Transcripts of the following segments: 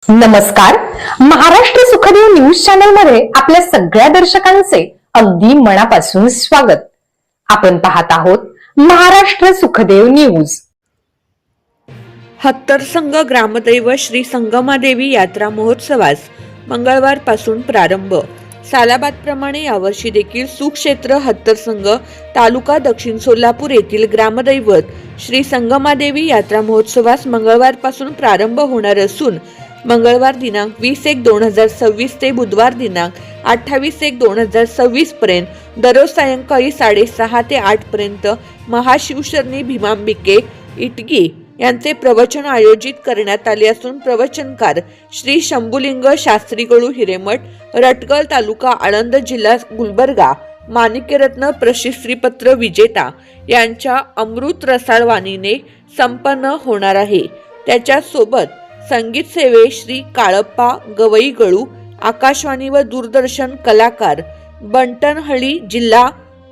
नमस्कार. Maharashtra Sukhdev news channel मध्ये आपल्या सगळ्या दर्शकांचे अगदी मनापासून स्वागत. आपण पाहत आहोत महाराष्ट्र सुखदेव न्यूज. हत्तरसंग ग्रामदैवत श्री संगमादेवी यात्रा महोत्सवास मंगळवारपासून प्रारंभ. सालाबादप्रमाणे यावर्षी देखील सुक्षेत्र हत्तरसंग तालुका दक्षिण सोलापूर येथील ग्रामदैवत श्री संगमादेवी यात्रा महोत्सवास मंगळवारपासून प्रारंभ होणार असून मंगळवार दिनांक 20/1/2026 ते बुधवार दिनांक 28/1/2026 पर्यंत दररोज सायंकाळी 6:30 ते 8 पर्यंत महाशिवशरणी भीमांबिके इटगी यांचे प्रवचन आयोजित करण्यात आले असून प्रवचनकार श्री शंभुलिंग शास्त्रीगळू हिरेमठ, रटगळ तालुका आळंद जिल्हा गुलबर्गा माणिक्यरत्न प्रशस्तीपत्र विजेता यांच्या अमृत रसाळवाणीने संपन्न होणार आहे. त्याच्यासोबत संगीत सेवे श्री काळप्पा गवईगळू, आकाशवाणी व दूरदर्शन कलाकार बंटनहळ्ळी जिल्हा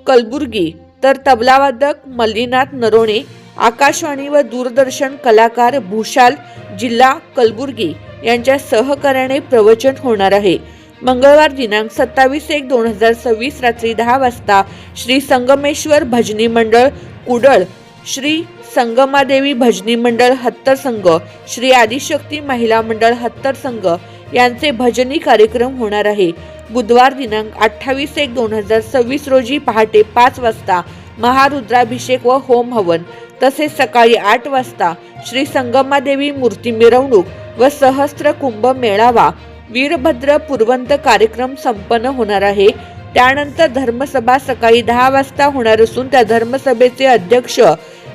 कलबुर्गी, तर तबलावादक मल्लीनाथ नरोणे, आकाशवाणी व दूरदर्शन कलाकार भूशाल जिल्हा कलबुर्गी यांच्या सहकार्याने प्रवचन होणार आहे. मंगळवार दिनांक 27/1/2026 रात्री 10 वाजता श्री संगमेश्वर भजनी मंडळ कुडळ, श्री संगमादेवी भजनी मंडळ हत्तरसंग, श्री आदिशक्ती महिला मंडळ हत्तरसंग यांचे भजनी कार्यक्रम होणार आहे. बुधवार दिनांक 28/1/2026 रोजी पहाटे 5 वाजता महारुद्राभिषेक व होम हवन, तसेच सकाळी 8 वाजता श्री संगमादेवी मूर्ती मिरवणूक व सहस्त्र कुंभ मेळावा वीरभद्र पुरवंत कार्यक्रम संपन्न होणार आहे. त्यानंतर धर्मसभा सकाळी 10 वाजता होणार असून त्या धर्मसभेचे अध्यक्ष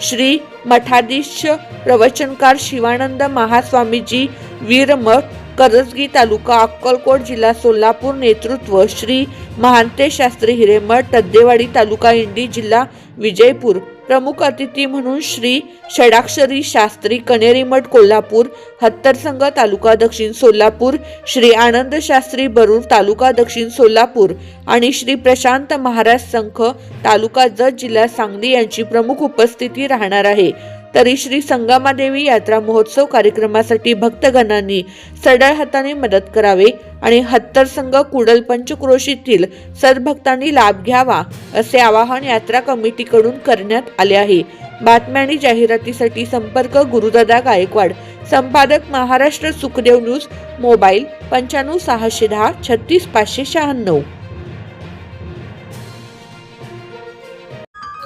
श्री मठाधीश प्रवचनकार शिवानंद महास्वामीजी वीरमठ करजगी तालुका अक्कलकोट जिल्हा सोलापूर नेतृत्व श्री महांते शास्त्री हिरेमठ तद्देवाडी तालुका इंडी जिल्हा विजयपूर प्रमुख अतिथी म्हणून श्री षडाक्षरी शास्त्री कनेरीमठ कोल्हापूर हत्तरसंग तालुका दक्षिण सोलापूर, श्री आनंद शास्त्री बरूर तालुका दक्षिण सोलापूर आणि श्री प्रशांत महाराज संख तालुका जत जिल्हा सांगली यांची प्रमुख उपस्थिती राहणार आहे. तरी श्री संगमादेवी यात्रा महोत्सव कार्यक्रमासाठी भक्तगणांनी सढळ हाताने मदत करावे आणि हत्तरसंग कुडल पंचक्रोशीतील सद्भक्तांनी लाभ घ्यावा असे आवाहन यात्रा कमिटीकडून करण्यात आले आहे. बातम्या आणि जाहिरातीसाठी संपर्क गुरुदादा गायकवाड, संपादक महाराष्ट्र सुखदेव न्यूज, मोबाईल 95 610 36 596.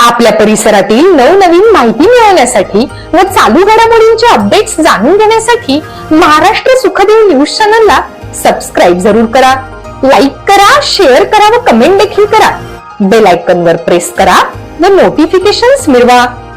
आपल्या परिसरातील नवनवीन माहिती मिळवण्यासाठी व चालू घडामोडींचे अपडेट्स जाणून घेण्यासाठी महाराष्ट्र सुखदेव न्यूज चॅनलला सबस्क्राईब जरूर करा. लाईक करा, शेअर करा व कमेंट देखील करा. बेल आयकॉन वर प्रेस करा व नोटिफिकेशन्स मिळवा.